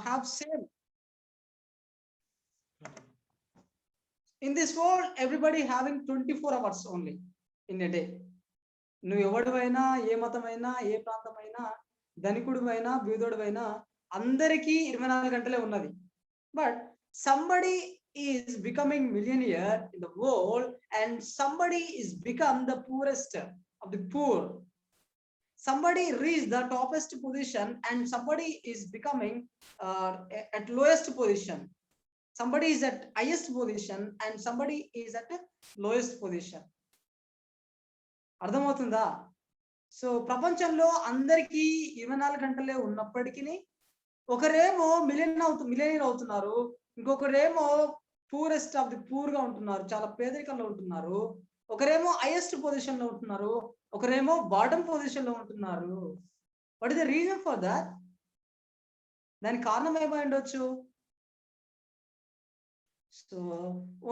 have same. In this world, everybody having 24 hours only in a day. నువ్వు ఎవడివైనా, ఏ మతమైనా, ఏ ప్రాంతమైనా, ధనికుడివైనా, బీదోడివైనా అందరికీ 24 గంటలే ఉన్నది. But somebody is becoming millionaire in the world and somebody is become the poorest of the poor. Somebody reach the topest position and somebody is becoming at lowest position. Somebody is at highest position and somebody is at lowest position. అర్థమవుతుందా? So ప్రపంచంలో అందరికీ 24 గంటలే ఉన్నప్పటికీ ఒకరేమో millionaire అవుతున్నారు, ఇంకొకరేమో poorest of the poor గా ఉంటున్నారు, చాలా పేదరికంలో ఉంటున్నారు. ఒకరేమో హైయెస్ట్ పొజిషన్ లో ఉంటున్నారు, ఒకరేమో బాటమ్ పొజిషన్ లో ఉంటున్నారు. What is the reason for that? దానికి కారణం ఏమై ఉండొచ్చు? So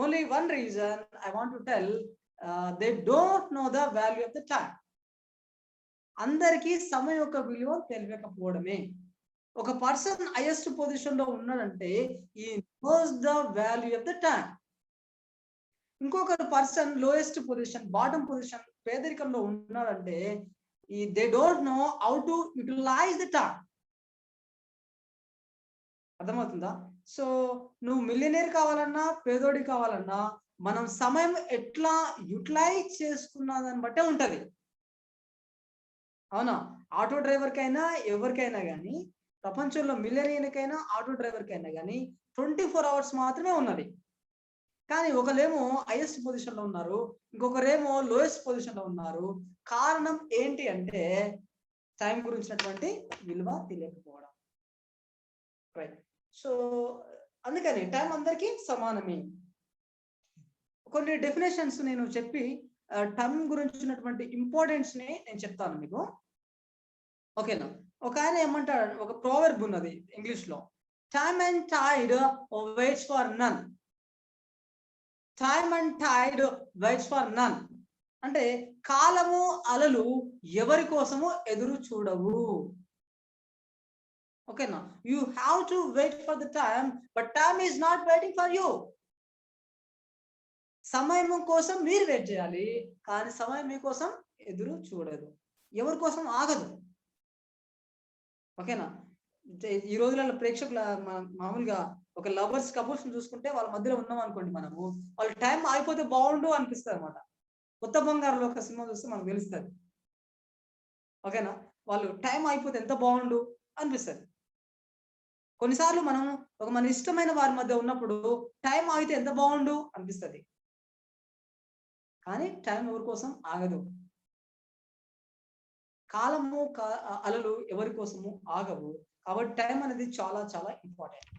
only one reason I want to tell, they don't know the value of the time. అందరికీ సమయం యొక్క విలువ తెలియకపోవడమే. ఒక పర్సన్ హైయెస్ట్ పొజిషన్ లో ఉన్నాడంటే ఈ knows the value of the time. ఇంకొక person lowest position, bottom position, పేదరికంలో ఉన్నాడంటే ఈ they don't know how to utilize the time. అర్థమవుతుందా? సో నువ్వు మిలియనీర్ కావాలన్నా, పేదోడి కావాలన్నా, మనం సమయం ఎట్లా యూటిలైజ్ చేసుకున్న దాన్ని బట్టే ఉంటది. అవునా? ఆటో డ్రైవర్కైనా ఎవరికైనా కానీ, ప్రపంచంలో మిలియనీర్కైనా ఆటో డ్రైవర్కైనా కానీ 24 అవర్స్ మాత్రమే ఉన్నది. కానీ ఒకరేమో హైయెస్ట్ పొజిషన్ లో ఉన్నారు, ఇంకొకరేమో లోయెస్ట్ పొజిషన్ లో ఉన్నారు. కారణం ఏంటి అంటే టైం గురించినటువంటి విలువ తెలియకపోవడం. రైట్. సో అందుకని టైం అందరికీ సమానమే. కొన్ని డెఫినేషన్స్ నేను చెప్పి టైం గురించినటువంటి ఇంపార్టెన్స్ ని నేను చెప్తాను మీకు. ఓకేనా? ఒక ఆయన ఏమంటాడు, ఒక ప్రోవర్బ్ ఉన్నది ఇంగ్లీష్ లో, time and tide waits for none. Time and tide waits for none అంటే కాలము అలలు ఎవరి కోసము ఎదురు చూడవు. ఓకేనా? You have to wait for the time, but time is not waiting for you. సమయం కోసం మీరు వెయిట్ చేయాలి, కానీ సమయం మీకోసం ఎదురు చూడదు, ఎవరి కోసం ఆగదు. ఓకేనా? ఈ రోజులలో ప్రేక్షకుల మామూలుగా ఒక లవర్స్ కపుల్స్ చూసుకుంటే వాళ్ళ మధ్యలో ఉన్నాం అనుకోండి, మనము వాళ్ళ టైం ఆగిపోతే బాగుండు అనిపిస్తుంది అనమాట. కొత్త బంగారులో ఒక సినిమా చూస్తే మనకు తెలుస్తుంది. ఓకేనా? వాళ్ళు టైం అయిపోతే ఎంత బాగుండు అనిపిస్తుంది. కొన్నిసార్లు మనం ఒక మన ఇష్టమైన వారి మధ్య ఉన్నప్పుడు టైం ఆగితే ఎంత బాగుండు అనిపిస్తుంది. కానీ టైం ఎవరి కోసం ఆగదు. కాలము అలలు ఎవరి కోసము ఆగవు. కాబట్టి టైం అనేది చాలా చాలా ఇంపార్టెంట్.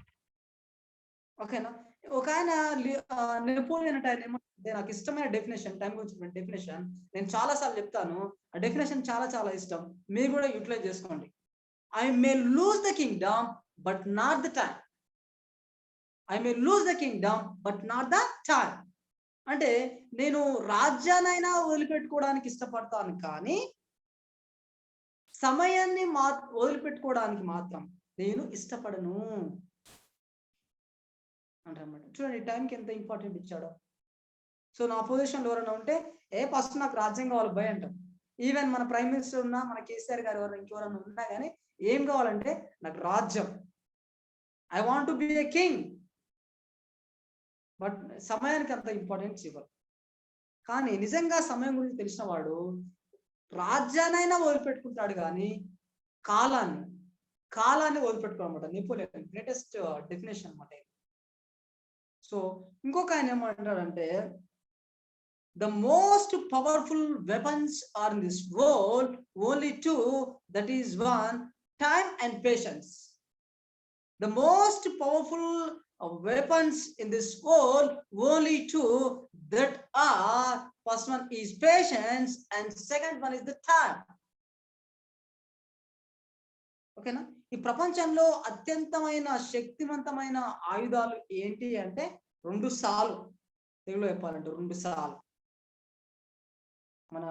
ఓకేనా? ఒక ఆయన నెపోలియన్ అంటే ఆయన ఏమంటే, నాకు ఇష్టమైన డెఫినేషన్, టైం గురించి డెఫినేషన్ నేను చాలా సార్లు చెప్తాను. ఆ డెఫినేషన్ చాలా చాలా ఇష్టం, మీరు కూడా యూటిలైజ్ చేసుకోండి. I may lose the Kingdom but not the time. I may lose the Kingdom but not the time అంటే నేను రాజ్యాన్నైనా వదిలిపెట్టుకోవడానికి ఇష్టపడతాను, కానీ సమయాన్ని వదిలిపెట్టుకోవడానికి మాత్రం నేను ఇష్టపడను అంటారన్నమాట. చూడండి టైంకి ఎంత ఇంపార్టెంట్ ఇచ్చాడో. సో నా పొజిషన్లో ఎవరైనా ఉంటే ఫస్ట్ నాకు రాజ్యం కావాలి భయ అంటాం. ఈవెన్ మన ప్రైమ్ మినిస్టర్ ఉన్నా, మన కేసీఆర్ గారు ఎవరైనా ఇంకెవరైనా ఉన్నా కానీ ఏం కావాలంటే నాకు రాజ్యం, I want to be a king. But సమయానికి అంత ఇంపార్టెన్స్ ఇవ్వరు. కానీ నిజంగా సమయం గురించి తెలిసిన వాడు రాజ్యాన్నైనా వదిలిపెట్టుకుంటాడు, కానీ కాలాన్ని వదిలిపెట్టుకోనమాట. నెపోలియన్ గ్రేటెస్ట్ డెఫినేషన్ అనమాట. సో ఇంకొక ఆయన ఏమంటాడంటే, the most powerful weapons are in this world only two, that is one, time and patience. The most powerful weapons in this world only two, that are first one is patience and second one is the time. ఓకేనా? ఈ ప్రపంచంలో అత్యంతమైన శక్తివంతమైన ఆయుధాలు ఏంటి అంటే 2 సార్లు. తెలుగులో చెప్పాలంటే 2 సార్లు. మన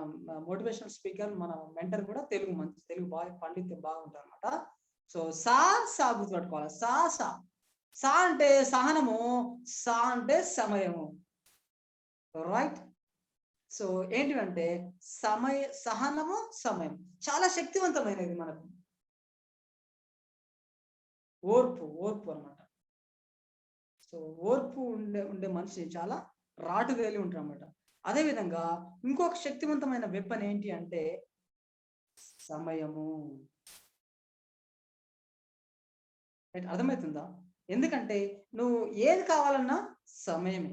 మోటివేషనల్ స్పీకర్, మన మెంటర్ కూడా తెలుగు మంచి తెలుగు బాగా పండిత్యం బాగుంటుంది అనమాట. సో సా సా గుర్తుపెట్టుకోవాలి. సా సా. సా అంటే సహనము, సా అంటే సమయము. రైట్. సో ఏంటివంటే సహనము, సమయం చాలా శక్తివంతమైనది మనకు. ఓర్పు, ఓర్పు అన్నమాట. సో ఓర్పు ఉండే ఉండే మనిషి చాలా రాటుదేలి ఉంటారన్నమాట. అదే విధంగా ఇంకొక శక్తివంతమైన వెపన్ ఏంటి అంటే సమయము. అర్థమవుతుందా? ఎందుకంటే నువ్వు ఏది కావాలన్నా సమయమే.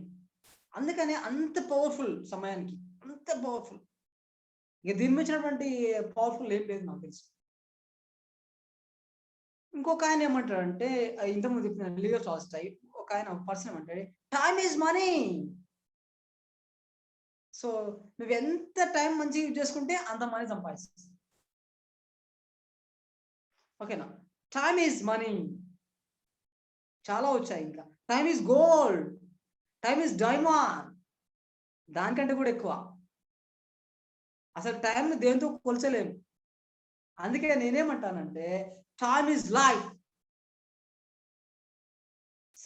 అందుకనే అంత పవర్ఫుల్ సమయానికి. అంత పవర్ఫుల్. ఇక దీని మించినటువంటి పవర్ఫుల్ ఏం లేదు నాకు తెలుసు. ఇంకొక ఆయన ఏమంటాడంటే ఇంతకుముందు చెప్పిన లియో టాల్స్టాయ్ ఒక ఆయన పర్సన్ ఏమంటాడు, టైమ్ ఈజ్ మనీ. సో నువ్వు ఎంత టైం మంచిగా యూజ్ చేసుకుంటే అంత మనీ సంపాదిస్తావు. ఓకేనా? Time is money. చాలా వచ్చాయి ఇంకా. Time is gold, time is diamond. దానికంటే కూడా ఎక్కువ. అసలు టైం దేంతో కొలచలేము. అందుకే నేనేమంటానంటే టైమ్ ఈజ్ లైఫ్.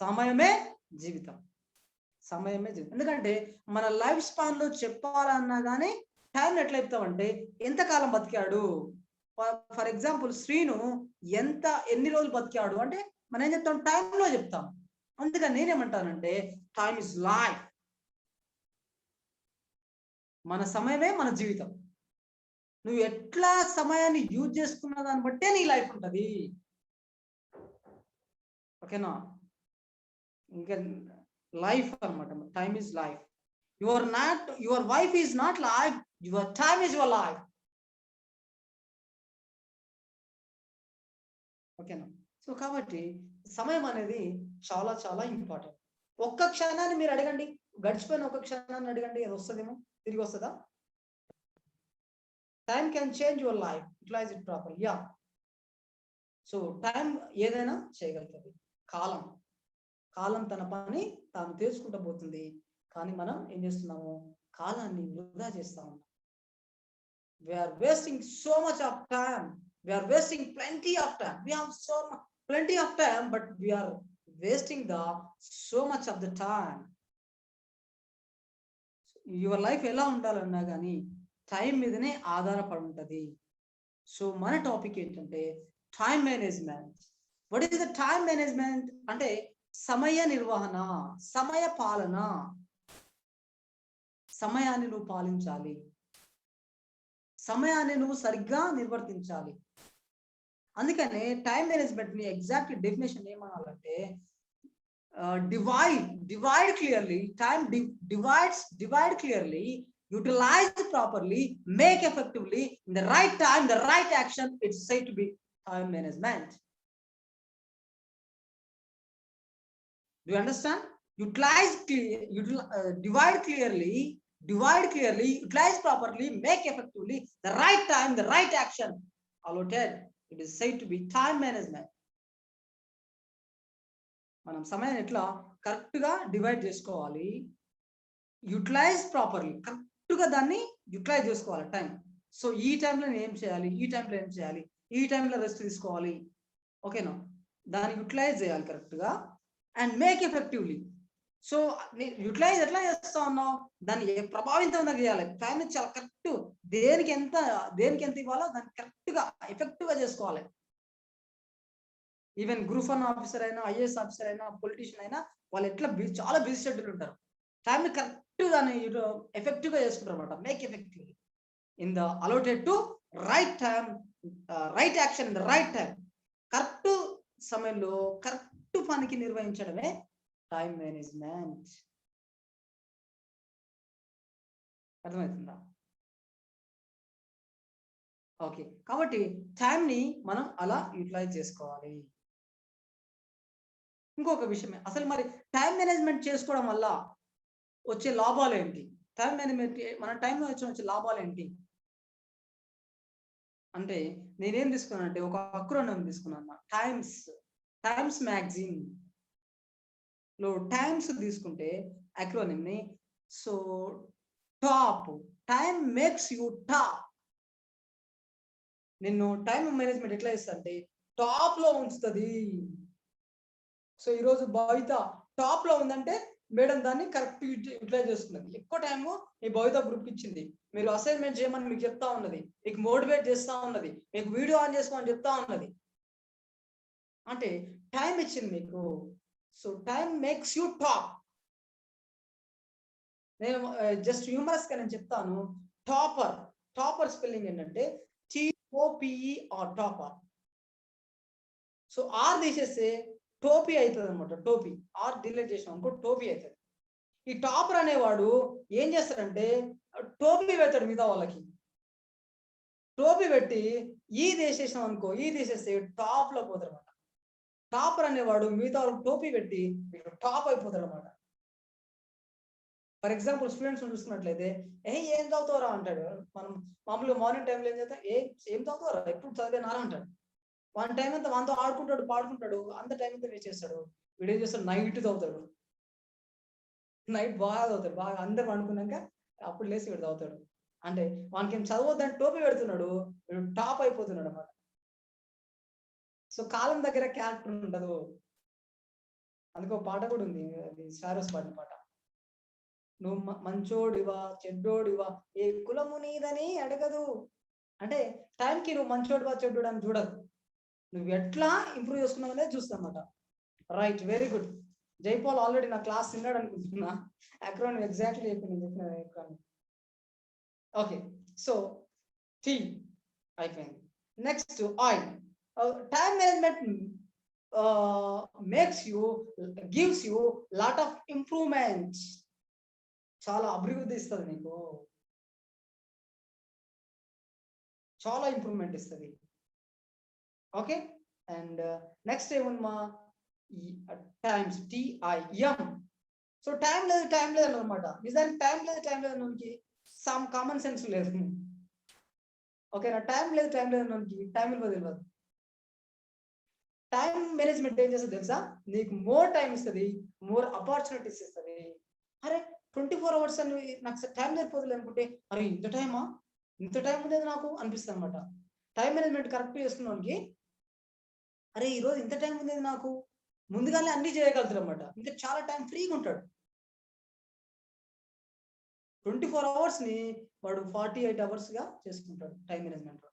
సమయమే జీవితం. సమయమే జీవితం. ఎందుకంటే మన లైఫ్ స్పాన్ లో చెప్పాలన్నా కానీ టైం ఎట్లా చెప్తామంటే ఎంతకాలం బతికాడు. ఫర్ ఎగ్జాంపుల్ శ్రీను ఎన్ని రోజులు బతికాడు అంటే మనం ఏం చెప్తాం, టైంలో చెప్తాం. అందుకని నేనేమంటానంటే టైమ్ ఇస్ లైఫ్. మన సమయమే మన జీవితం. నువ్వు ఎట్లా సమయాన్ని యూజ్ చేసుకున్న దాన్ని బట్టే నీ లైఫ్ ఉంటుంది. ఓకేనా? ఇంకా లైఫ్ అనమాట. Time is life. Your wife is not life, your time is your life. ఓకేనా? సో కాబట్టి సమయం అనేది చాలా చాలా ఇంపార్టెంట్. ఒక్క క్షణాన్ని మీరు అడగండి, గడిచిపోయిన ఒక క్షణాన్ని అడగండి, అది వస్తుందేమో, తిరిగి వస్తుందా? Time can change your life, utilize it proper. Yeah. So time ఏదైనా చేయగలుగుతుంది. కాలం కాలం తన పని తాను తెలుసుకుంటూ పోతుంది. కానీ మనం ఏం చేస్తున్నాము, కాలాన్ని వృధా చేస్తా ఉన్నాం. We are wasting so much of time. We are wasting plenty of time. We have plenty of time, but we are wasting so much of the time. Your life ఎలా ఉండాలన్నా కానీ టైం మీదనే ఆధారపడి ఉంటుంది. సో మన టాపిక్ ఏంటంటే time management. What is the time management అంటే సమయ నిర్వహణ, సమయ పాలన. సమయాన్ని నువ్వు పాలించాలి, సమయాన్ని నువ్వు సరిగ్గా నిర్వర్తించాలి. అందుకనే టైం మేనేజ్మెంట్ ని ఎగ్జాక్ట్ డెఫినేషన్ ఏమనాలంటే divide clearly. Time divide clearly, utilize properly, make effectively, in the right time, the right action. It's said to be time management. Do you understand? Divide clearly, utilize properly, make effectively, the right time, the right action allotted. It is said to be time management. మనం సమయాన్ని ఎట్లా correct గా divide చేసుకోవాలి, utilise properly, correct గా దాన్ని utilise చేసుకోవాలి time. So ఈ టైంలో నేను ఏం చేయాలి, ఈ టైంలో ఏం చేయాలి, ఈ టైంలో రెస్ట్ తీసుకోవాలి. ఓకేనా? దాన్ని యూటిలైజ్ చేయాలి కరెక్ట్ గా and make effectively. So utilize ఎట్లా చేస్తా ఉన్నావు, దాన్ని ప్రభావితంగా చేయాలి. టైం చాలా కరెక్ట్, దేనికి ఎంత ఇవ్వాలో దాన్ని కరెక్ట్ గా ఎఫెక్టివ్ గా చేసుకోవాలి. ఈవెన్ గ్రూప్ 1 ఆఫీసర్ అయినా, ఐఏఎస్ ఆఫీసర్ అయినా, పొలిటీషియన్ అయినా వాళ్ళు ఎట్లా చాలా బిజీ షెడ్యూల్ ఉంటారు. టైం కరెక్ట్ దాన్ని ఎఫెక్టివ్ గా చేసుకుంటారు అనమాట. Make effective in the allotted to right time, right action in the right time. Correct సమయంలో కరెక్ట్ పనికి నిర్వహించడమే టైం మేనేజ్మెంట్. అర్థమవుతుందా? ఓకే. కాబట్టి టైంని మనం అలా యూటిలైజ్ చేసుకోవాలి. ఇంకొక విషయం, అసలు మరి టైం మేనేజ్మెంట్ చేసుకోవడం వల్ల వచ్చే లాభాలు ఏంటి? టైం మేనేజ్మెంట్ మన టైంలో వచ్చే లాభాలు ఏంటి అంటే నేనేం తీసుకున్నానంటే ఒక అక్రోనిమ్ తీసుకున్నాను. టైమ్స్ మ్యాగజైన్ లో టైమ్స్ తీసుకుంటే అక్రోనిమ్ ని, so top, time makes you top. నిన్ను టైం మేనేజ్మెంట్ ఎట్లా ఇస్తా అంటే టాప్ లో ఉంచుతుంది. సో ఈరోజు భవిత టాప్ లో ఉందంటే మేడం దాన్ని కరెక్ట్ యూటిలైజ్ చేస్తున్నది. ఎక్కువ టైము ఈ భవిత గ్రూప్ ఇచ్చింది. మీరు అసైన్మెంట్ చేయమని మీకు చెప్తా ఉన్నది, మీకు మోటివేట్ చేస్తా ఉన్నది, మీకు వీడియో ఆన్ చేసుకోమని చెప్తా ఉన్నది. అంటే టైం ఇచ్చింది మీకు. So time makes you top. నేను జస్ట్ హ్యూమరస్ గా నేను చెప్తాను. టాపర్ స్పెల్లింగ్ ఏంటంటే TOPER, టాపర్. సో ఆర్ తీసేస్తే టోపీ అవుతుంది అనమాట. టోపీ ఆర్ డిలీట్ చేసినాం అనుకో టోపీ అవుతుంది. ఈ టాపర్ అనేవాడు ఏం చేస్తాడంటే టోపీ పెడతాడు మిగతా వాళ్ళకి. టోపీ పెట్టి ఈ తీసేసినాం అనుకో, ఈ తీసేస్తే టాప్ లో పోతాడు అనమాట. టాపర్ అనేవాడు మిగతా వాళ్ళకి టోపీ పెట్టి టాప్ అయిపోతాడు అనమాట. ఫర్ ఎగ్జాంపుల్ స్టూడెంట్స్ చూసుకున్నట్లయితే ఏం చదువుతావురా అంటాడు. మనం మామూలుగా మార్నింగ్ టైంలో ఏం చేస్తాం, ఏం చదువుతావురా ఎప్పుడు చదివేనారా అంటాడు. వన్ టైం అంతా మనతో ఆడుకుంటాడు, పాడుకుంటాడు, అంత టైం అంతా వేస్ట్ చేస్తాడు. వీడు ఏం చేస్తాడు, నైట్ చదువుతాడు. నైట్ బాగా చదువుతాడు, బాగా అందరు అనుకున్నాక అప్పుడు లేచి వీడు చదువుతాడు. అంటే వానికి ఏం చదవద్దని టోపీ పెడుతున్నాడు, వీడు టాప్ అయిపోతున్నాడు అన్నమాట. సో కాలం దగ్గర క్యారెక్టర్ ఉండదు. అందుకో పాట కూడా ఉంది, అది సారోస్ పాడిన పాట. నువ్వు మంచోడివా చెడ్డోడివా ఏ కులము నీదని అడగదు. అంటే టైంకి నువ్వు మంచోడివా చెడ్డోడు అని చూడదు, నువ్వు ఎట్లా ఇంప్రూవ్ చేసుకున్నావు అనేది చూస్తామన్నమాట. Right, very good. Jaipal already నా క్లాస్ విన్నాడు అనుకుంటున్నా. అక్రోనిమ్ ఎగ్జాక్ట్లీ చెప్పిన. ఓకే, సో టీ అయిపోయింది. నెక్స్ట్ ఆయిల్. Time management makes you, gives you lot of improvements. చాలా అభివృద్ధి ఇస్తుంది నీకు, చాలా ఇంప్రూవ్మెంట్ ఇస్తుంది. ఓకే, అండ్ నెక్స్ట్ ఏమన్నా టైమ్స్ TIM. సో టైం లేదు అనమాట. నిజానికి టైం లేదు మనకి సమ్ కామన్ సెన్స్ లేదు. ఓకేనా, టైం లేదు మనకి టైం తెలియదు. టైం మేనేజ్మెంట్ ఏం చేస్తుంది తెలుసా, నీకు మోర్ టైం ఇస్తుంది, మోర్ ఆపర్చునిటీస్ ఇస్తుంది. అరే 24 hours అని నాకు టైం సరిపోతుంది అనుకుంటే, అరే ఇంత టైం ఉండేది నాకు అనిపిస్తుంది అనమాట. టైం మేనేజ్మెంట్ కరెక్ట్ చేసుకున్నానికి, అరే ఈరోజు ఇంత టైం ఉండేది నాకు, ముందుగానే అన్ని చేయగలుగుతారు అనమాట. ఇంకా చాలా టైం ఫ్రీగా ఉంటాడు. 24 hours ని వాడు 48 hours గా చేసుకుంటాడు టైం మేనేజ్మెంట్.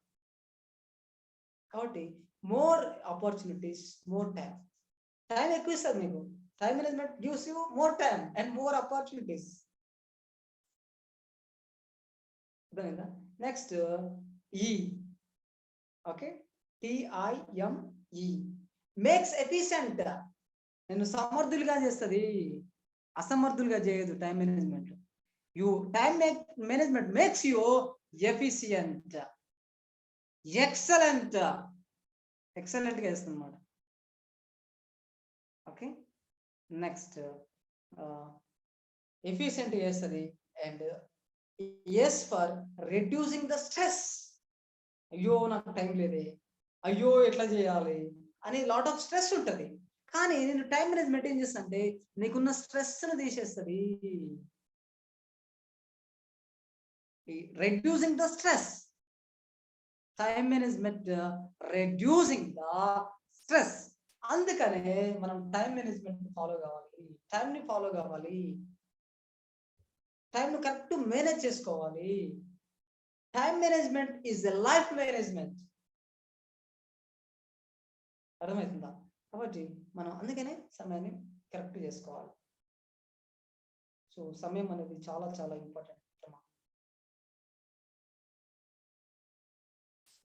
కాబట్టి more opportunities, more time. Time ఎక్కువ ఇస్తుంది మీకు. Time management gives you more time and more opportunities. అర్థమైందా? నెక్స్ట్ ఈ. Okay, TIME makes efficient. నేను సమర్థులుగా చేస్తుంది, అసమర్థులుగా చేయదు. Time management management makes you efficient, excellent గా చేస్తుంది అన్నమాట. ఓకే, నెక్స్ట్ ఎఫిషియంట్ చేస్తుంది. And S for reducing the stress. అయ్యో నాకు టైం లేదే, అయ్యో ఎట్లా చేయాలి అని లాట్ ఆఫ్ స్ట్రెస్ ఉంటుంది. కానీ నేను టైం మేనేజ్మెంట్ ఏం చేస్తా అంటే నీకున్న స్ట్రెస్ ను తీసేస్తుంది. Reducing the stress. Time management reducing the stress. అందుకనే మనం టైం మేనేజ్మెంట్ ఫాలో కావాలి, టైంని ఫాలో కావాలి, టైంను కరెక్ట్ మేనేజ్ చేసుకోవాలి. Time management is a life management. అర్థమవుతుందా? కాబట్టి మనం అందుకనే సమయాన్ని కరెక్ట్ చేసుకోవాలి. సో సమయం అనేది చాలా చాలా ఇంపార్టెంట్.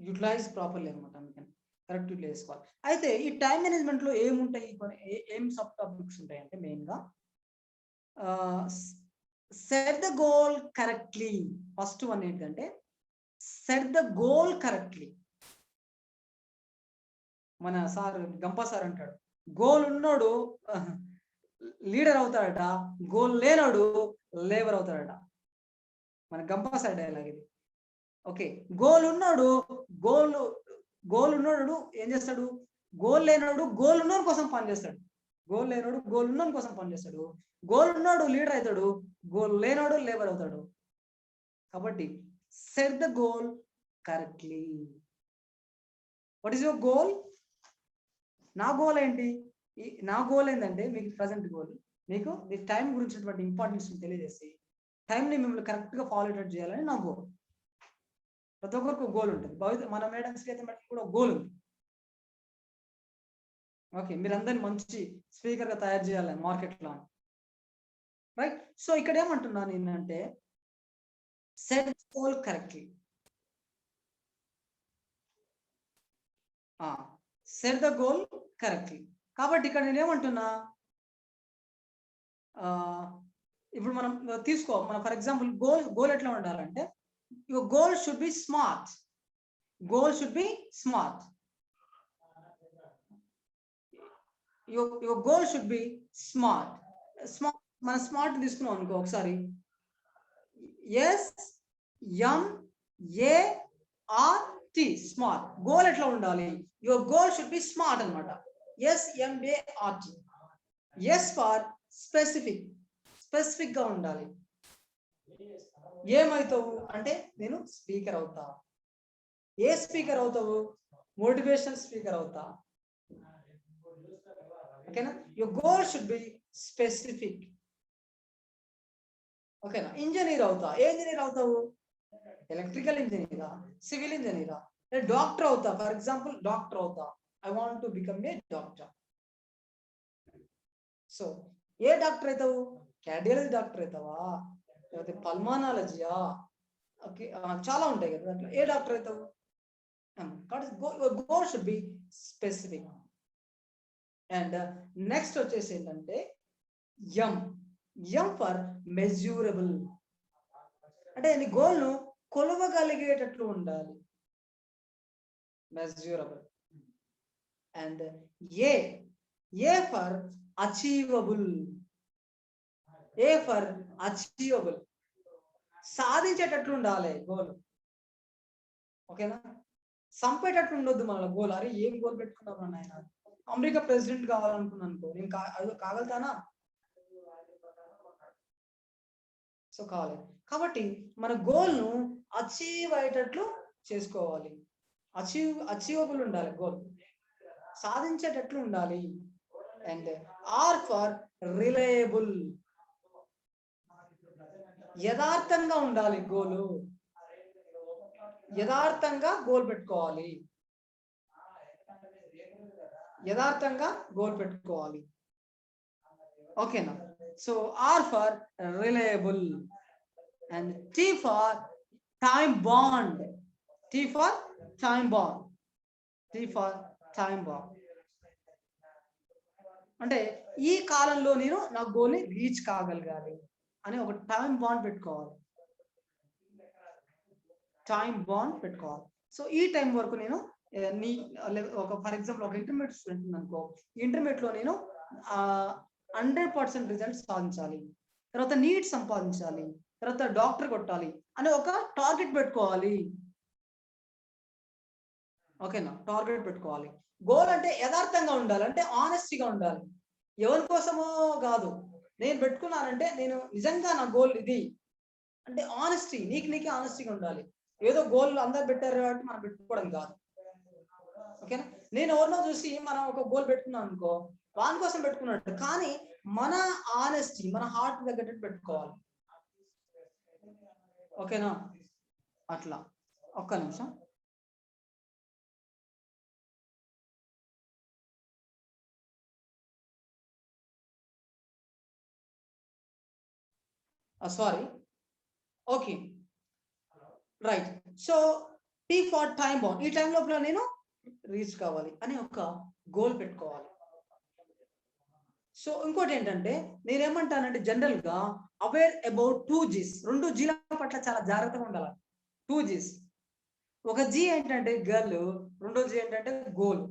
యూటిలైజ్ ప్రాపర్లీ అనమాట. అందుకని కరెక్ట్ యూటిలైజ్ చేసుకోవాలి. అయితే ఈ టైం మేనేజ్మెంట్ లో ఏముంటాయి, ఏం సబ్ టాపిక్స్ ఉంటాయి అంటే మెయిన్ గా set the goal correctly. First one ఏంటంటే సెట్ ద గోల్ కరెక్ట్లీ. మన సార్ గంపా సార్ అంటాడు, గోల్ ఉన్నోడు లీడర్ అవుతాడట, గోల్ లేనోడు లేబర్ అవుతాడట. మన గంపా సార్ డైలాగ్ ఇది. ఓకే, గోల్ ఉన్నోడు ఏం చేస్తాడు, గోల్ లేనోడు గోల్ ఉన్నోడు కోసం పనిచేస్తాడు. గోల్ లేనోడు గోల్ ఉన్నోడు కోసం పనిచేస్తాడు. గోల్ ఉన్నోడు లీడర్ అవుతాడు, గోల్ లేనోడు లేబర్ అవుతాడు. కాబట్టి set the goal correctly. What is your goal? నా గోల్ ఏంటి? నా గోల్ ఏంటంటే మీకు ప్రజెంట్ గోల్ మీకు మీ టైం గురించినటువంటి ఇంపార్టెన్స్ తెలియజేసి టైంని మిమ్మల్ని కరెక్ట్గా ఫాలో చేయాలని నా గోల్. ప్రతి ఒక్కరికి గోల్ ఉంటుంది. మన మేడమ్స్కి అయితే మనకి కూడా గోల్ ఉంది. ఓకే, మీరందరినీ మంచి స్పీకర్గా తయారు చేయాలి మార్కెట్లో, రైట్? సో ఇక్కడ ఏమంటున్నాను ఏంటంటే set goal correctly. Set the goal correctly. కాబట్టి ఇక్కడ నేను ఏమంటున్నా, ఇప్పుడు మనం తీసుకో, మనం ఫర్ ఎగ్జాంపుల్ గోల్ ఎట్లా ఉండాలంటే your goal should be smart. Goal should be smart. Your goal should be smart. మన స్మార్ట్ తీసుకున్నాం అనుకో ఒకసారి, SMART స్మార్ట్. గోల్ ఎట్లా ఉండాలి? Your goal should be smart అనమాట. SMART. ఎస్ ఫర్ స్పెసిఫిక్ గా ఉండాలి. ఏమవుతావు అంటే నేను స్పీకర్ అవుతా. ఏ స్పీకర్ అవుతావు? మోటివేషనల్ స్పీకర్ అవుతా. ఓకేనా? Your goal should be specific. ఓకేనా? ఇంజనీర్ అవుతా. ఏ ఇంజనీర్ అవుతావు? ఎలక్ట్రికల్ ఇంజనీరా, సివిల్ ఇంజనీరా, డాక్టర్ అవుతా. ఫర్ ఎగ్జాంపుల్ డాక్టర్ అవుతా. I want to become a doctor. So A doctor అవుతావు? కార్డియాలజీ డాక్టర్ అవుతావా, లేకపోతే పల్మానాలజీయా? ఓకే, చాలా ఉంటాయి కదా దాంట్లో. ఏ డాక్టర్ అవుతావు? Goal should be specific. And next వచ్చేసి ఏంటంటే ఎం ఫర్ మెజూరబుల్. అంటే నీ గోల్ను కొలవగలిగేటట్లు ఉండాలి, measurable. And A for achievable. A for achievable, సాధించేటట్లు ఉండాలి గోల్. ఓకేనా? సంపేటట్లు ఉండొద్దు మన గోల్. అరే ఏం గోల్ పెట్టుకున్నాం నాయన, అమెరికా ప్రెసిడెంట్ కావాలనుకున్నాను అనుకో, నేను కాగలుగుతానా? సో కావాలి. కాబట్టి మన గోల్ను అచీవ్ అయ్యేటట్లు చేసుకోవాలి. అచీవబుల్ ఉండాలి గోల్, సాధించేటట్లు ఉండాలి. And R for reliable. యథార్థంగా ఉండాలి గోలు. యథార్థంగా గోల్ పెట్టుకోవాలి. యథార్థంగా గోల్ పెట్టుకోవాలి. ఓకేనా? So R for reliable. And T for time bound. T for time bound. T for time bound అంటే ఈ కాలంలో నేను నా గోల్ని రీచ్ కాగలగాలి అని ఒక టైం బాండ్ పెట్టుకోవాలి. టైం బాండ్ పెట్టుకోవాలి. సో ఈ టైం వరకు నేను ఒక ఫర్ ఎగ్జాంపుల్ ఒక ఇంటర్మీడియట్ స్టూడెంట్ అనుకో, ఇంటర్మీడియట్ లో నేను 100% రిజల్ట్ సాధించాలి, తర్వాత నీట్ సంపాదించాలి, తర్వాత డాక్టర్ కొట్టాలి అని ఒక టార్గెట్ పెట్టుకోవాలి. ఓకేనా? టార్గెట్ పెట్టుకోవాలి. గోల్ అంటే యథార్థంగా ఉండాలి, అంటే ఆనెస్టీగా ఉండాలి. ఎవరి కోసమో కాదు, నేను పెట్టుకున్నానంటే నేను నిజంగా నా గోల్ ఇది అంటే ఆనెస్టీ, నీకే ఆనెస్టీగా ఉండాలి. ఏదో గోల్ అందరు పెట్టారు కాబట్టి మనం పెట్టుకోవడం కాదు. ఓకేనా? నేను ఎవరినో చూసి మనం ఒక గోల్ పెట్టుకున్నాం అనుకో, వాని కోసం పెట్టుకున్నట్టు, కానీ మన ఆనెస్టీ, మన హార్ట్ తగ్గట్టు పెట్టుకోవాలి. ఓకేనా? అట్లా ఒక్క నిమిషం. Sorry. Okay, right. So tea for time bond. ఈ టైం లోపల నేను రీచ్ కావాలి అని ఒక గోల్ పెట్టుకోవాలి. సో ఇంకోటి ఏంటంటే నేనేమంటానంటే జనరల్ గా అవేర్ అబౌట్ 2 G's. 2 G'ల పట్ల చాలా జాగ్రత్తగా ఉండాలి. 2 G's. ఒక G ఏంటంటే గర్ల్, రెండో G ఏంటంటే goal.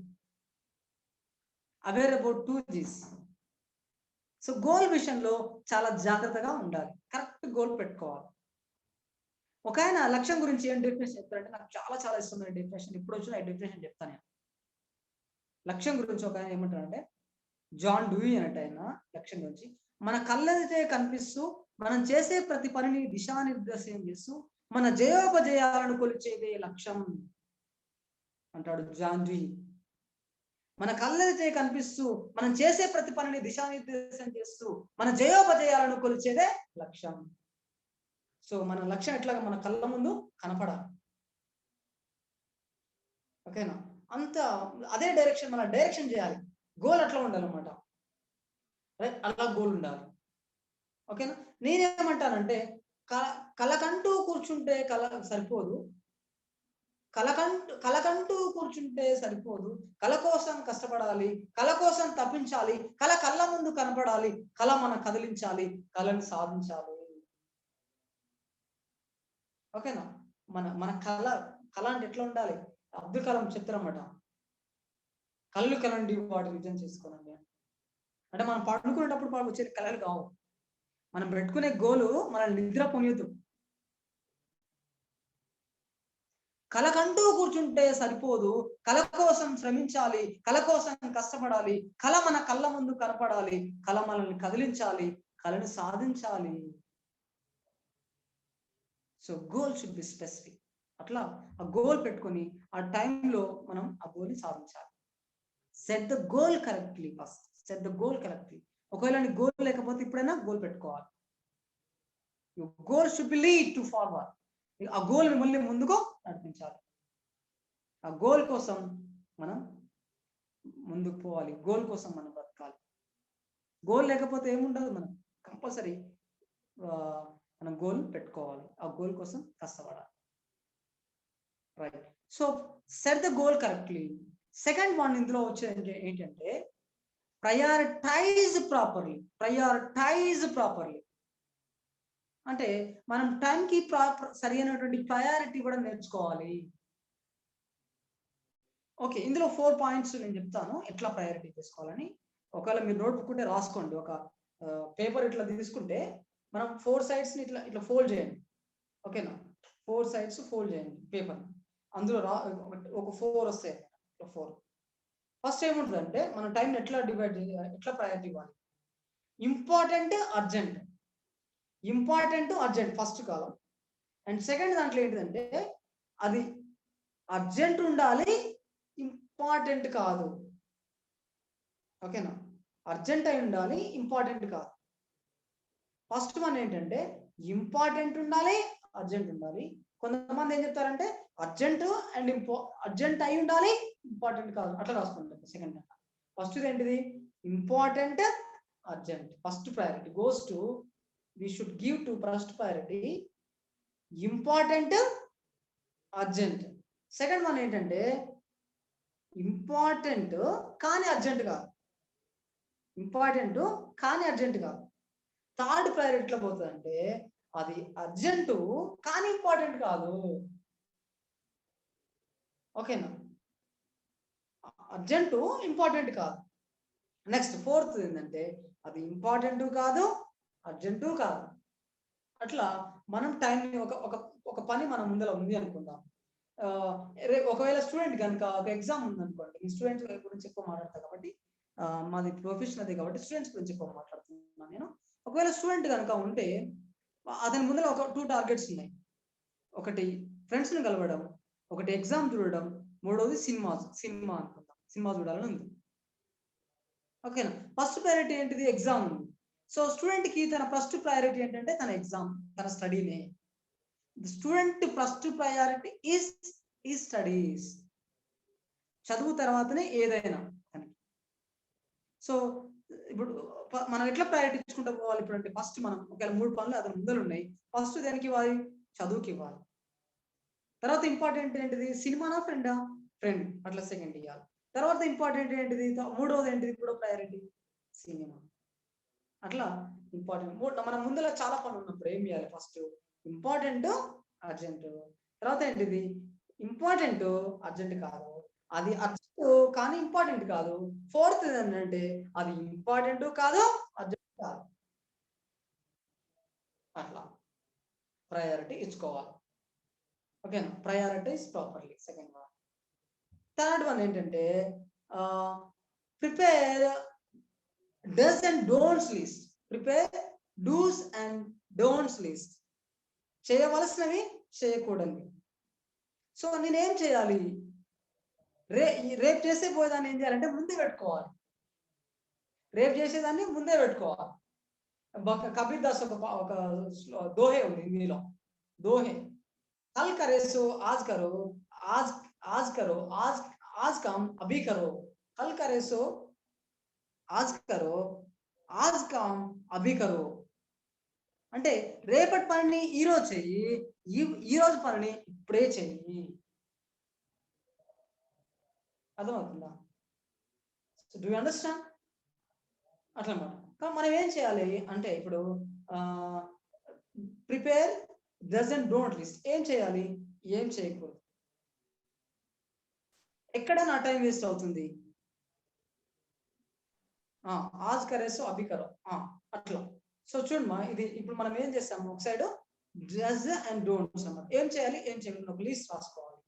Aware about 2 G's. So goal విషయంలో చాలా జాగ్రత్తగా ఉండాలి, కరెక్ట్ గోల్ పెట్టుకోవాలి. ఒక ఆయన లక్ష్యం గురించి ఏం డెఫినేషన్ చెప్తారంటే, నాకు చాలా చాలా ఇష్టమైన డెఫినేషన్, ఇప్పుడు వచ్చిన డెఫినేషన్ చెప్తాను. లక్ష్యం గురించి ఒక ఆయన ఏమంటారంటే, జాన్ డూయి అన్నట్టు ఆయన లక్ష్యం గురించి, మన కళ్ళైతే కనిపిస్తూ మనం చేసే ప్రతి పనిని దిశానిర్దేశం చేస్తూ మన జయోపజయాలను కొలిచేదే లక్ష్యం అంటాడు జాన్ డూయి. మన కళ్ళెదితే కనిపిస్తూ మనం చేసే ప్రతి పనిని దిశానిర్దేశం చేస్తూ మన జయోపజయాలను కొలిచేదే లక్ష్యం. సో మన లక్ష్యం ఎట్లాగా మన కళ్ళ ముందు కనపడాలి. ఓకేనా? అంత అదే డైరెక్షన్ మన డైరెక్షన్ చేయాలి. గోల్ అట్లా ఉండాలన్నమాట. రైట్? అలా గోల్ ఉండాలి. ఓకేనా? నేనేమంటానంటే కలకంటూ కూర్చుంటే సరిపోదు. కలకంటూ కూర్చుంటే సరిపోదు. కళ కోసం కష్టపడాలి, కళ కోసం తప్పించాలి, కళ కళ్ళ ముందు కనపడాలి, కళ మనం కదిలించాలి, కళను సాధించాలి. ఓకేనా? మన మన కళ అంటే ఎట్లా ఉండాలి? అబ్దుల్ కలాం చెప్తారన్నమాట, కళ్ళు కలండి వాటి నిజం చేసుకోనండి. అంటే మనం పడుకునేటప్పుడు వచ్చే కళలు కావు, మనం పెట్టుకునే గోలు మనల్ని నిద్ర పొనియదు. కళకంటూ కూర్చుంటే సరిపోదు, కళ కోసం శ్రమించాలి, కళ కోసం కష్టపడాలి, కళ మన కళ్ళ ముందు కనపడాలి, కళ మనల్ని కదిలించాలి, కళను సాధించాలి. So goal should be specific. అట్లా ఆ గోల్ పెట్టుకొని ఆ టైంలో మనం ఆ గోల్ని సాధించాలి. Set the goal correctly first. Set the goal correctly. ఒకవేళ నీ గోల్ లేకపోతే ఇప్పుడైనా గోల్ పెట్టుకోవాలి. Goal should be lead to forward. ఆ గోల్ మళ్ళీ ముందుకు నడిపించాలి. ఆ గోల్ కోసం మనం ముందుకు పోవాలి, గోల్ కోసం మనం బ్రతకాలి. గోల్ లేకపోతే ఏముండదు. మనం కంపల్సరీ మనం గోల్ పెట్టుకోవాలి, ఆ గోల్ కోసం కష్టపడాలి. Right? So set the goal correctly. Second one ఇందులో వచ్చేది ఏంటంటే ప్రయారిటైజ్ ప్రాపర్లీ. ప్రయారిటైజ్ ప్రాపర్లీ అంటే మనం టైంకి సరి అయినటువంటి ప్రయారిటీ కూడా నేర్చుకోవాలి. ఓకే, ఇందులో 4 పాయింట్స్ నేను చెప్తాను ఎట్లా ప్రయారిటీ చేసుకోవాలని. ఒకవేళ మీరు నోట్బుక్ ఉంటే రాసుకోండి. ఒక పేపర్ ఇట్లా తీసుకుంటే మనం 4 సైడ్స్ ని ఇట్లా ఫోల్డ్ చేయండి. ఓకేనా? 4 సైడ్స్ ఫోల్డ్ చేయండి పేపర్. అందులో ఒక 4 వస్తాయి. 4 ఫస్ట్ ఏముంటుందంటే మనం టైం ఎట్లా ప్రయారిటీ ఇవ్వాలి. Important, urgent. Important, urgent first column. And second దాంట్లో ఏంటిదంటే అది అర్జెంట్ ఉండాలి, ఇంపార్టెంట్ కాదు. ఓకేనా? అర్జెంట్ అయి ఉండాలి, ఇంపార్టెంట్ కాదు. ఫస్ట్ వన్ ఏంటంటే ఇంపార్టెంట్ ఉండాలి, అర్జెంట్ ఉండాలి. కొంతమంది ఏం చెప్తారంటే అర్జెంట్ అండ్ అర్జెంట్ అయి ఉండాలి, ఇంపార్టెంట్ కాదు, అట్లా రాసుకుంటారు. సెకండ్ ఫస్ట్ ఏంటిది? Important, urgent. First priority goes to, we should give to first priority important, urgent. Second one ఏంటంటే ఇంపార్టెంట్ కానీ అర్జెంట్ కాదు. ఇంపార్టెంట్ కానీ అర్జెంట్ కాదు. థర్డ్ ప్రయారిటీ ఎట్లా పోతుందంటే అది అర్జెంటు కానీ ఇంపార్టెంట్ కాదు. ఓకేనా? అర్జెంటు, ఇంపార్టెంట్ కాదు. నెక్స్ట్ ఫోర్త్ ఏంటంటే అది ఇంపార్టెంట్ కాదు, అర్జెంటు కాదు. అట్లా మనం టైంని ఒక పని మన ముందర ఉంది అనుకుందాం. ఒకవేళ స్టూడెంట్ కనుక ఒక ఎగ్జామ్ ఉందనుకోండి. ఈ స్టూడెంట్స్ గురించి ఎక్కువ మాట్లాడతాను కాబట్టి, మాది ప్రొఫెషన్ అదే కాబట్టి స్టూడెంట్స్ గురించి ఎక్కువ మాట్లాడుతున్నాను నేను. ఒకవేళ స్టూడెంట్ కనుక ఉంటే అతని ముందర ఒక 2 టార్గెట్స్ ఉన్నాయి. ఒకటి ఫ్రెండ్స్ని కలవడం, ఒకటి ఎగ్జామ్ చూడడం, మూడోది సినిమా అనుకుందాం. సినిమా చూడాలని ఉంది. ఓకేనా? ఫస్ట్ ప్రయారిటీ ఏంటిది? ఎగ్జామ్ ఉంది. సో స్టూడెంట్ కి తన ఫస్ట్ ప్రయారిటీ ఏంటంటే తన ఎగ్జామ్, తన స్టడీనే. Student first priority is studies. చదువు తర్వాతనే ఏదైనా. సో ఇప్పుడు మనం ఎట్లా ప్రయారిటీ ఇచ్చుకుంటూ పోవాలి? ఇప్పుడు అంటే ఫస్ట్ మనం ఒకవేళ 3 పనులు అతని ముందర ఉన్నాయి. ఫస్ట్ దేనికి ఇవ్వాలి? చదువుకి ఇవ్వాలి. తర్వాత ఇంపార్టెంట్ ఏంటిది? సినిమానా, ఫ్రెండా? ఫ్రెండ్. అట్లా సెకండ్ ఇవ్వాలి. తర్వాత ఇంపార్టెంట్ ఏంటిది? మూడోది ఏంటిది? మూడో ప్రయారిటీ సినిమా. అట్లా ఇంపార్టెంట్. మన ముందర చాలా పనులు ఉన్నప్పుడు ఏం చేయాలి? First important, urgent. తర్వాత ఏంటిది? ఇంపార్టెంట్, అర్జెంట్ కాదు, అది అర్జెంట్ కానీ ఇంపార్టెంట్ కాదు. ఫోర్త్ ఏంటంటే అది ఇంపార్టెంట్ కాదు, అర్జెంట్ కాదు. అట్లా ప్రయారిటీ ఇచ్చుకోవాలి. ఓకేనా? Prioritize properly. Second one. Third one ఏంటంటే prepare dos and don'ts list. Prepare dos and don'ts list. చేయవలసినవి, చేయకూడనివి. సో నేనేం చేయాలి? రేపు చేసే పోయేదాన్ని ఏం చేయాలంటే ముందే పెట్టుకోవాలి. రేపు చేసేదాన్ని ముందే పెట్టుకోవాలి. కబీర్ దాస్ ఒక దోహే ఉంది హిందీలో. దోహే कल करे सो आज करो, आज आज करो, आज काम अभी करो, कल करे सो आज करो, आज काम अभी करो. అంటే రేపటి పనిని ఈ రోజు చెయ్యి, ఈ రోజు పనిని ఇప్పుడే చెయ్యి. అర్థమవుతుందా? So do you understand? అట్లా అన్నమాట. కానీ మనం ఏం చేయాలి అంటే ఇప్పుడు prepare dos and don't list. ఏం చేయాలి, ఏం చేయకూడదు. ఎక్కడ నా టైం వేస్ట్ అవుతుంది, ఆజ్ కరేసో అభి కరో అట్లా. సో చూడమ్మా, ఇది ఇప్పుడు మనం ఏం చేస్తాము, ఒక సైడ్ డస్ అండ్ డోంట్స్ అన్నమాట. ఏం చేయాలి, ఏం చేయకూడదు ఒక లిస్ట్ రాసుకోవాలి.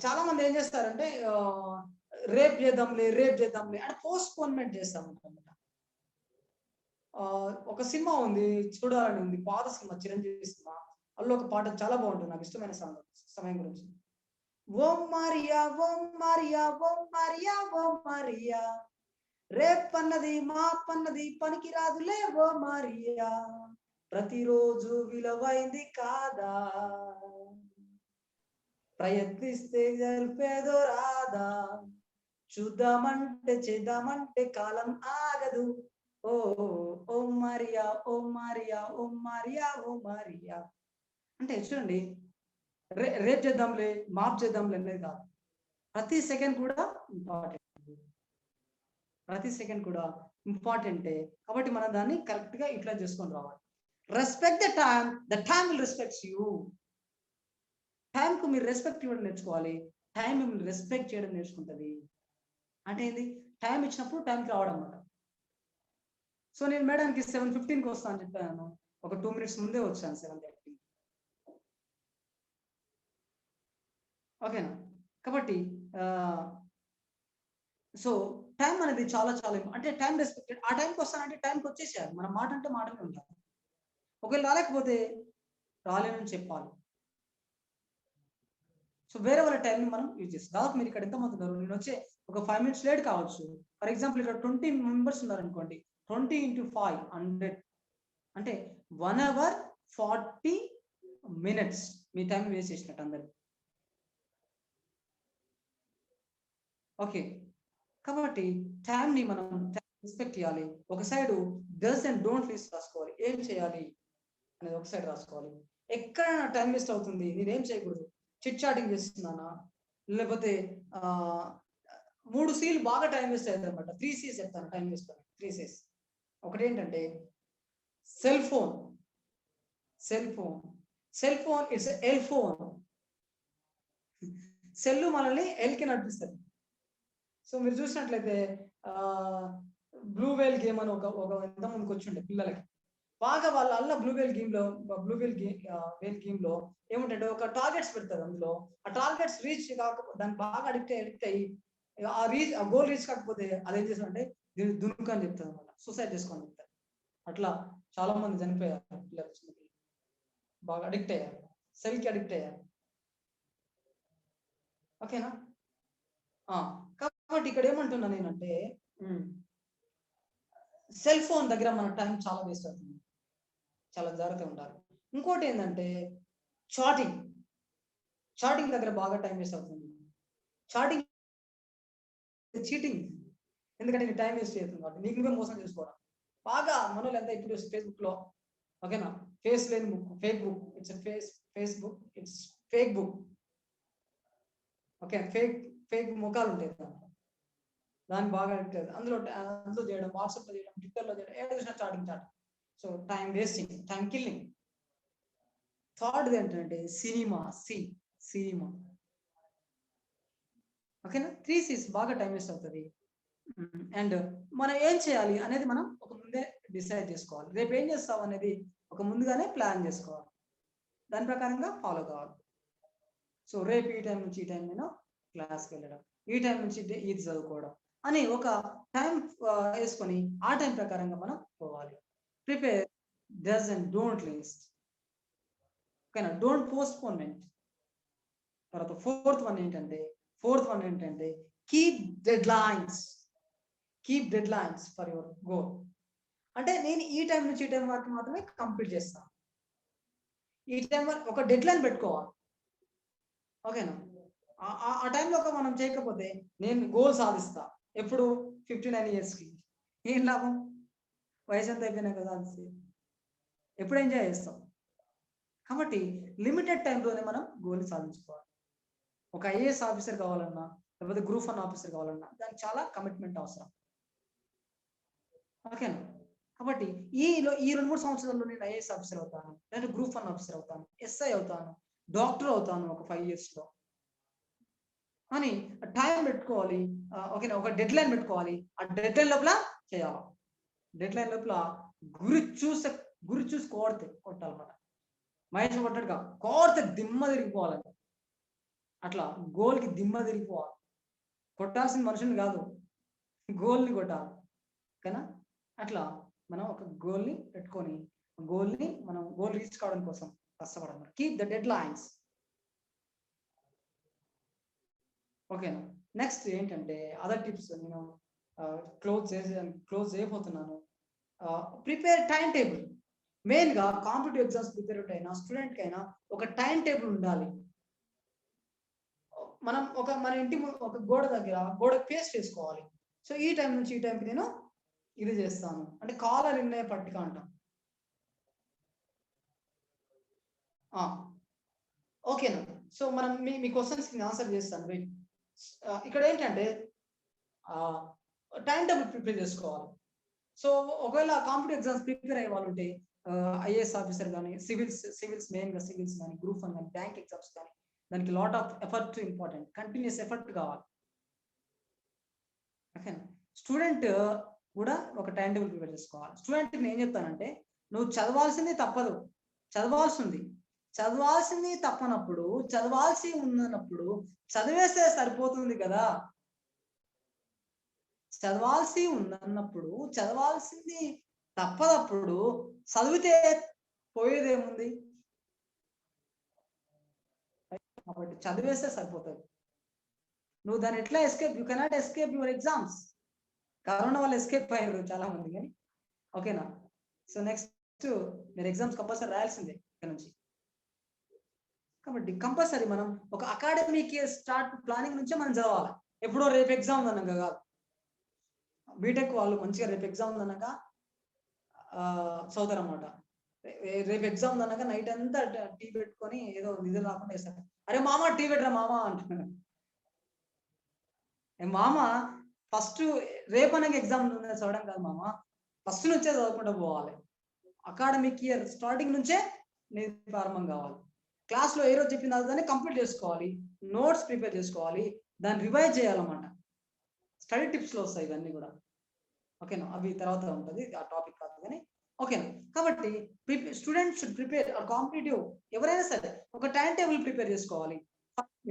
చాలా మంది ఏం చేస్తారంటే రేపు చేద్దాంలే అంటే పోస్ట్పోన్మెంట్ చేస్తాం అనమాట. ఒక సినిమా ఉంది, చూడాలని ఉంది, పాత సినిమా, చిరంజీవి సినిమా. అందులో ఒక పాట చాలా బాగుంటుంది, నాకు ఇష్టమైన సాంగ్ సమయం గురించి. ఓ మారియా ఓ మారియా ఓ మారియా ఓ మారియా, రేపన్నది మాపన్నది పనికి రాదులే ఓ మారియా, ప్రతిరోజు విలువైంది కాదా, ప్రయత్నిస్తే గెలిపేదో రాదా, చూద్దామంటే చేద్దామంటే కాలం ఆగదు, ఓ ఓ మారియా ఓ మారియా ఓ మారియా ఓ మారియా. అంటే చూడండి, రేపు చేద్దాంలే మాప్ చేద్దాంలే అనేది కాదు, ప్రతి సెకండ్ కూడా ఇంపార్టెంట్, ప్రతి సెకండ్ కూడా ఇంపార్టెంటే. కాబట్టి మనం దాన్ని కరెక్ట్ గా యూటిలైజ్ చేసుకొని రావాలి. Respect the time will respects you. Time కు మీరు రెస్పెక్ట్ ఇవ్వడం నేర్చుకోవాలి, టైం మిమ్మల్ని రెస్పెక్ట్ చేయడం నేర్చుకుంటుంది. అంటే ఏంది, టైం ఇచ్చినప్పుడు టైంకి రావడం అన్నమాట. సో నేను మేడానికి 7:15కి వస్తాను అని చెప్పాను, ఒక 2 minutes ముందే వచ్చాను 7:30. ఓకేనా? కాబట్టి సో టైం అనేది చాలా చాలా అంటే టైం రెస్పెక్టెడ్. ఆ టైంకి వస్తానంటే టైంకి వచ్చేసారు, మన మాట అంటే మాటనే ఉంటారు. ఒకవేళ రాలేకపోతే రాలేనని చెప్పాలి. సో వేరే వాళ్ళ టైంని మనం యూజ్ చేస్తాం. దాదాపు మీరు ఇక్కడ ఎంతమంది ఉన్నారు, నేను వచ్చే ఒక 5 minutes లేట్ కావచ్చు. ఫర్ ఎగ్జాంపుల్ ఇక్కడ 20 members ఉన్నారు అనుకోండి, 20 into 5 100 అంటే 1 hour 40 minutes మీ టైం వేస్ట్ చేసినట్టు అందరు. ఓకే, కాబట్టి టైంని మనం రెస్పెక్ట్ చేయాలి. ఒక side does and don't list రాసుకోవాలి, ఏం చేయాలి అనేది ఒక సైడ్ రాసుకోవాలి. ఎక్కడ టైం వేస్ట్ అవుతుంది, నేనేం చేయకూడదు, చిట్ చాటింగ్ చేస్తున్నానా, లేకపోతే 3 C's బాగా టైం వేస్ట్ అవుతుంది అనమాట. 3 C's చెప్తాను టైం వేస్ట్. 3 C's. ఒకటి ఏంటంటే cell phone. It's L phone. Cell మనల్ని ఎల్కి నడిపిస్తుంది. సో మీరు చూసినట్లయితే బ్లూ వేల్ గేమ్ అని ఒక ఎంత ముందుకు వచ్చిండే పిల్లలకి బాగా, వాళ్ళ అల్ల బ్లూ వేల్ గేమ్ లో ఏముంటే ఒక టార్గెట్స్ పెడతారు. అందులో ఆ టార్గెట్స్ రీచ్ కాకపోతే దానికి బాగా అడిక్ట్ అయ్యి ఆ గోల్ రీచ్ కాకపోతే అదేం చేస్తారంటే దీన్ని దునుకు అని చెప్తారు అనమాట, సూసైడ్ చేసుకోని చెప్తారు. అట్లా చాలా మంది చనిపోయారు పిల్లలు, బాగా అడిక్ట్ అయ్యారు, సెల్ కి అడిక్ట్ అయ్యారు. ఓకేనా? కాబట్టి ఇక్కడ ఏమంటున్నా నేనంటే సెల్ ఫోన్ దగ్గర మన టైం చాలా వేస్ట్ అవుతుంది, చాలా జాగ్రత్తగా ఉండాలి. ఇంకోటి ఏంటంటే చాటింగ్ దగ్గర బాగా టైం వేస్ట్ అవుతుంది. చాటింగ్ చీటింగ్, ఎందుకంటే నీకు టైం వేస్ట్ చేస్తుంది కాబట్టి, నీకు నువ్వే మోసం చేసుకోవడం. బాగా మనోళ్ళు ఎంత ఇప్పుడు ఫేస్బుక్ లో, ఓకేనా, ఫేస్ లేని book, fake book, it's Facebook, it's fake book. Okay, fake ముఖాలు ఉంటాయి దానికి బాగా అడిక్ట్. అందులో చేయడం, వాట్సాప్ లో చేయడం, ట్విట్టర్ లో చేయడం, ఏదో chatting. So time wasting, time killing. Third ఏంటంటే సినిమా. ఓకేనా? 3 C's బాగా టైం వేస్ట్ అవుతుంది. అండ్ మనం ఏం చేయాలి అనేది మనం ఒక ముందే డిసైడ్ చేసుకోవాలి. రేపు ఏం చేస్తాం అనేది ఒక ముందుగానే ప్లాన్ చేసుకోవాలి, దాని ప్రకారంగా ఫాలో కావాలి. సో రేపు ఈ టైం నుంచి ఈ టైం నేను క్లాస్కి వెళ్ళడం, ఈ టైం నుంచి ఇది చదువుకోవడం అని ఒక టైం వేసుకొని ఆ టైం ప్రకారంగా మనం పోవాలి. Prepare dos and don't list. ఓకేనా? Don't postponement. తర్వాత ఫోర్త్ వన్ ఏంటంటే keep deadlines for your goal. అంటే నేను ఈ టైం నుంచి ఈ టైం వరకు మాత్రమే కంప్లీట్ చేస్తాను. ఈ టైం వరకు ఒక డెడ్ లైన్ పెట్టుకోవాలి. ఓకేనా? ఆ టైంలో మనం చేయకపోతే నేను గోల్ సాధిస్తా ఎప్పుడు 59 ఇయర్స్కి. ఏం లాభం? వయసు ఎంత అయిపోయినా కదా, ఎప్పుడు ఎంజాయ్ చేస్తాం. కాబట్టి లిమిటెడ్ టైంలోనే మనం గోల్ సాధించుకోవాలి. ఒక ఐఏఎస్ ఆఫీసర్ కావాలన్నా, లేకపోతే గ్రూప్ 1 ఆఫీసర్ కావాలన్నా దానికి చాలా కమిట్మెంట్ అవసరం. ఓకేనా? కాబట్టి ఈ 2-3 సంవత్సరాల్లో నేను ఐఏఎస్ ఆఫీసర్ అవుతాను, నేను గ్రూప్ 1 ఆఫీసర్ అవుతాను, ఎస్ఐ అవుతాను, డాక్టర్ అవుతాను ఒక 5 ఇయర్స్లో అని టైం పెట్టుకోవాలి. ఓకేనా? ఒక డెడ్ లైన్ పెట్టుకోవాలి. ఆ డెడ్ లైన్ లోపల చేయాలి. డెడ్ లైన్ లోపల గురి చూసి కొట్టాలన్నమాట. మహేష్ కొట్టాడుగా, కోడితే దిమ్మ తిరిగిపోవాలంట. అట్లా గోల్కి దిమ్మ తిరిగిపోవాలి. కొట్టాల్సిన మనుషుని కాదు, గోల్ని కొట్టాలి. ఓకేనా? అట్లా మనం ఒక గోల్ని పెట్టుకొని మనం గోల్ రీచ్ కావడం కోసం కష్టపడాలి. Keep the dead lines. ఓకేనా? నెక్స్ట్ ఏంటంటే అదర్ టిప్స్ నేను క్లోజ్ చేయబోతున్నాను. Prepare time table. మెయిన్గా కాంపిటేటివ్ ఎగ్జామ్స్ ప్రిపేర్ అయినా స్టూడెంట్కి అయినా ఒక టైం టేబుల్ ఉండాలి. మనం మన ఇంటి ఒక గోడకు పేస్ట్ చేసుకోవాలి. సో ఈ టైం నుంచి ఈ టైంకి నేను ఇది చేస్తాను అంటే కాల నిర్ణయ పట్టిక అంటాం. ఓకేనా? సో మనం మీ క్వశ్చన్స్కి ఆన్సర్ చేస్తాను. ఇక్కడ ఏంటంటే టైం టేబుల్ ప్రిపేర్ చేసుకోవాలి. సో ఒకవేళ కాంపిటేటివ్ ఎగ్జామ్స్ ప్రిపేర్ అయ్యే వాళ్ళు ఉంటే ఐఏఎస్ ఆఫీసర్ కానీ, సివిల్స్ మెయిన్గా సివిల్స్ కానీ, గ్రూప్ 1 కానీ, బ్యాంక్ ఎగ్జామ్స్ కానీ, దానికి lot of effort important, continuous effort కావాలి. ఓకేనా? స్టూడెంట్ కూడా ఒక టైం టేబుల్ ప్రిపేర్ చేసుకోవాలి. స్టూడెంట్కి నేను చెప్తానంటే నువ్వు చదవాల్సింది తప్పదు, చదవాల్సింది తప్పనప్పుడు, చదవాల్సి ఉన్నప్పుడు చదివేస్తే సరిపోతుంది కదా. చదవాల్సి ఉందన్నప్పుడు, చదవాల్సింది తప్పదప్పుడు చదివితే పోయేదేముంది? కాబట్టి చదివేస్తే సరిపోతుంది. నువ్వు దాన్ని ఎట్లా escape? You cannot escape your exams. Corona వాళ్ళు ఎస్కేప్ అయ్యారు చాలా మంది కానీ. ఓకేనా? సో నెక్స్ట్ మీరు ఎగ్జామ్స్ కంపల్సరీ రాయాల్సిందే ఇక్కడ నుంచి. కాబట్టి కంపల్సరీ మనం ఒక అకాడమిక్ ఇయర్ స్టార్ట్ ప్లానింగ్ నుంచే మనం చదవాలి. ఎప్పుడో రేపు ఎగ్జామ్ ఉందన్నాక కాదు. బీటెక్ వాళ్ళు మంచిగా రేపు ఎగ్జామ్ ఉందన్నాక చదువుతారు అన్నమాట. రేపు ఎగ్జామ్ ఉందన్నాక నైట్ అంతా టీ పెట్టుకొని ఏదో నిద్ర రాకుండా వేస్తారు. అరే మామ టీ పెట్టరా మామ అంటున్నాను. మామ ఫస్ట్ రేపు అనగా ఎగ్జామ్ ఉందని చదవడం కాదు మామ, ఫస్ట్ నుంచే చదువుకుంటూ పోవాలి. అకాడమిక్ ఇయర్ స్టార్టింగ్ నుంచే నేను ప్రారంభం కావాలి. క్లాస్లో ఏ రోజు చెప్పిన దాన్ని కంప్లీట్ చేసుకోవాలి, నోట్స్ ప్రిపేర్ చేసుకోవాలి, దాన్ని రివైజ్ చేయాలన్నమాట. స్టడీ టిప్స్లో వస్తాయి ఇవన్నీ కూడా. ఓకేనా? అవి తర్వాత ఉంటుంది, ఆ టాపిక్ కాదు కానీ. ఓకేనా? కాబట్టి స్టూడెంట్స్ షుడ్ ప్రిపేర్ కాంపిటేటివ్. ఎవరైనా సరే ఒక టైం టేబుల్ ప్రిపేర్ చేసుకోవాలి.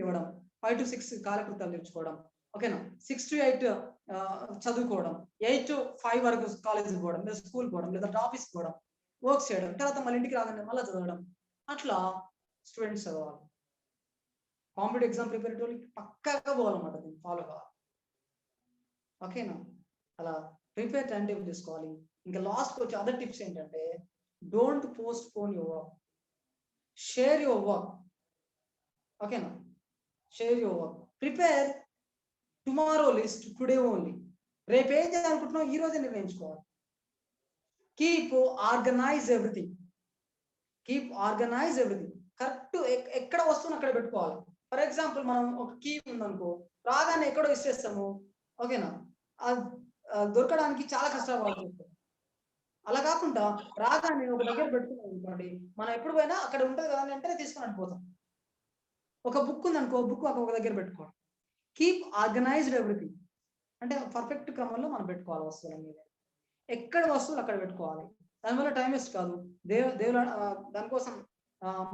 ఇవ్వడం 5 to 6 కాలకృతాలు నేర్చుకోవడం. ఓకేనా? 6 to 8 చదువుకోవడం, 8 to 5 వరకు కాలేజీకి పోవడం, లేదా స్కూల్ పోవడం, లేదా ఆఫీస్కి పోవడం, వర్క్స్ చేయడం, తర్వాత మళ్ళీ ఇంటికి రాగానే మళ్ళీ చదవడం. అట్లా స్టూడెంట్స్ చదవాలి. కాంపిటేటివ్ ఎగ్జామ్ ప్రిపేర్ పక్కాగా పోవాలన్నమాట, దీన్ని ఫాలో కావాలి. ఓకేనా? అలా ప్రిపేర్ టైం టేబుల్ తీసుకోవాలి. ఇంకా లాస్ట్కి వచ్చే అదర్ టిప్స్ ఏంటంటే don't postpone your work, share your work. ఓకేనా? Share your work. Prepare tomorrow list today only. రేపు ఏం చేయాలనుకుంటున్నావు ఈ రోజే నిర్ణయించుకోవాలి. Keep organise everything. కరెక్ట్ ఎక్కడ వస్తువుని అక్కడ పెట్టుకోవాలి. ఫర్ ఎగ్జాంపుల్ మనం ఒక కీ ఉందనుకో, రాగానే ఎక్కడో ఇచ్చేస్తాము. ఓకేనా? దొరకడానికి చాలా కష్టపడాలి. అలా కాకుండా రాగానే ఒక దగ్గర పెట్టుకున్నాం అనుకోండి, మనం ఎప్పుడు పోయినా అక్కడ ఉంటుంది కదా అంటే తీసుకుని పోతాం. ఒక బుక్ ఉందనుకో, బుక్ ఒక దగ్గర పెట్టుకోవాలి. కీప్ ఆర్గనైజ్డ్ ఎవ్రీథింగ్ అంటే పర్ఫెక్ట్ క్రమంలో మనం పెట్టుకోవాలి వస్తువులన్నీ. ఎక్కడ వస్తువులు అక్కడ పెట్టుకోవాలి. దానివల్ల టైం వేస్ట్ కాదు. దేవుల దానికోసం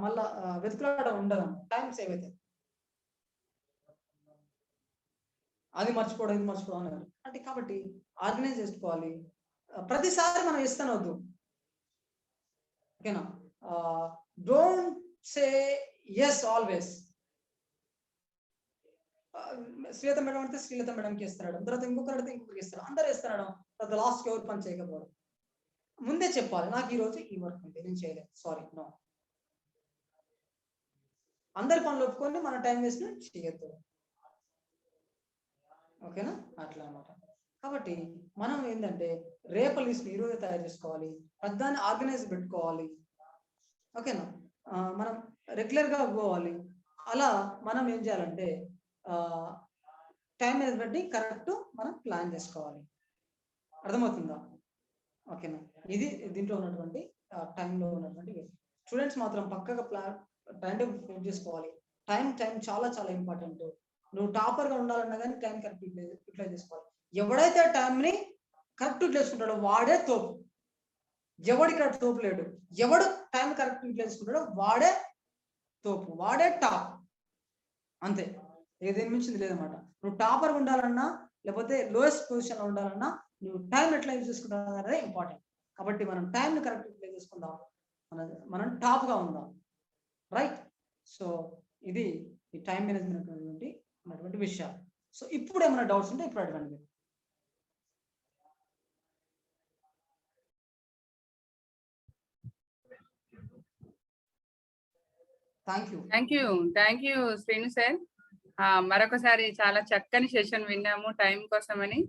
మళ్ళా వెతుకులాడడం ఉండదు, టైం సేవ్ అవుతుంది. అది మర్చిపోవడం ఇది మర్చిపోవడం అంటే. కాబట్టి ఆర్గనైజ్ చేసుకోవాలి. ప్రతిసారి మనం ఇస్తానవద్దు. ఓకేనా? Don't say yes always. Srilatha madam అంటే శ్రీలత మేడంకి ఇస్తున్నాడు, తర్వాత ఇంకొకరు అడిగితే ఇంకొకరికి ఇస్తాడు, అందరు ఇస్తున్నాడు, తర్వాత లాస్ట్ ఎవరు పని చేయకపోవడం. ముందే చెప్పాలి, నాకు ఈ రోజు ఈ వర్క్ ఉంది, నేను చేయలేదు, సారీ నో. అందరి పనులు ఒప్పుకొని మన టైం వేస్ట్ చేయొద్దు. ఓకేనా? అట్లా అన్నమాట. కాబట్టి మనం ఏంటంటే రేపు లిస్ట్ ఈరోజే తయారు చేసుకోవాలి, ప్రధాన్ని ఆర్గనైజ్ పెట్టుకోవాలి. ఓకేనా? మనం రెగ్యులర్ గా పోవాలి. అలా మనం ఏం చేయాలంటే టైం మేనేజ్మెంట్ ని కరెక్ట్ మనం ప్లాన్ చేసుకోవాలి. అర్థమవుతుందా? ఓకేనా? ఇది దీంట్లో ఉన్నటువంటి టైంలో ఉన్నటువంటి స్టూడెంట్స్ మాత్రం పక్కగా టైం టేబుల్ ఫిక్స్ చేసుకోవాలి. టైం చాలా చాలా ఇంపార్టెంట్. నువ్వు టాపర్ గా ఉండాలన్నా కానీ టైం కరెక్ట్ యూటిలైజ్ చేసుకోవాలి. ఎవడైతే టైం ని కరెక్ట్ యూటిలైజ్ చేసుకుంటాడో వాడే తోపు. ఎవడికి కరెక్ట్ తోపు లేడు. ఎవడు టైం కరెక్ట్ యూటిలైజ్ చేసుకుంటాడో వాడే తోపు, వాడే టాప్. అంతే, ఏదేమి మించింది లేదన్నమాట. నువ్వు టాపర్ ఉండాలన్నా లేకపోతే లోయెస్ట్ పొజిషన్ లో ఉండాలన్నా నువ్వు టైం ఎట్లా యూజ్ చేసుకుంటావు అనేది ఇంపార్టెంట్. కాబట్టి మనం టైం ని కరెక్ట్ యూటిలైజ్ చేసుకుందాం, మనం టాప్ గా ఉందాం. రైట్? సో ఇది ఈ టైం మేనేజ్మెంట్ ఉన్నటువంటి విషయాలు. సో ఇప్పుడు ఏమైనా డౌట్స్ ఉంటే ఇప్పుడు అడగండి. Thank you Srinu sir. మరొకసారి చాలా చక్కని సెషన్ విన్నాము టైం కోసమని.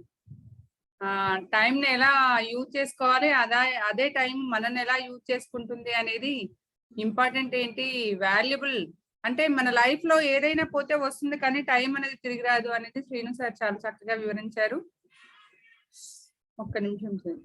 టైం ని ఎలా యూజ్ చేసుకోవాలి, అదే టైం మనల్ని ఎలా యూజ్ చేసుకుంటుంది అనేది ఇంపార్టెంట్ ఏంటి, వాల్యుబుల్ అంటే మన లైఫ్ లో ఏదైనా పోతే వస్తుంది కానీ టైం అనేది తిరిగి రాదు అనేది శ్రీను సార్ చాలా చక్కగా వివరించారు. ఒక్క నిమిషం సార్.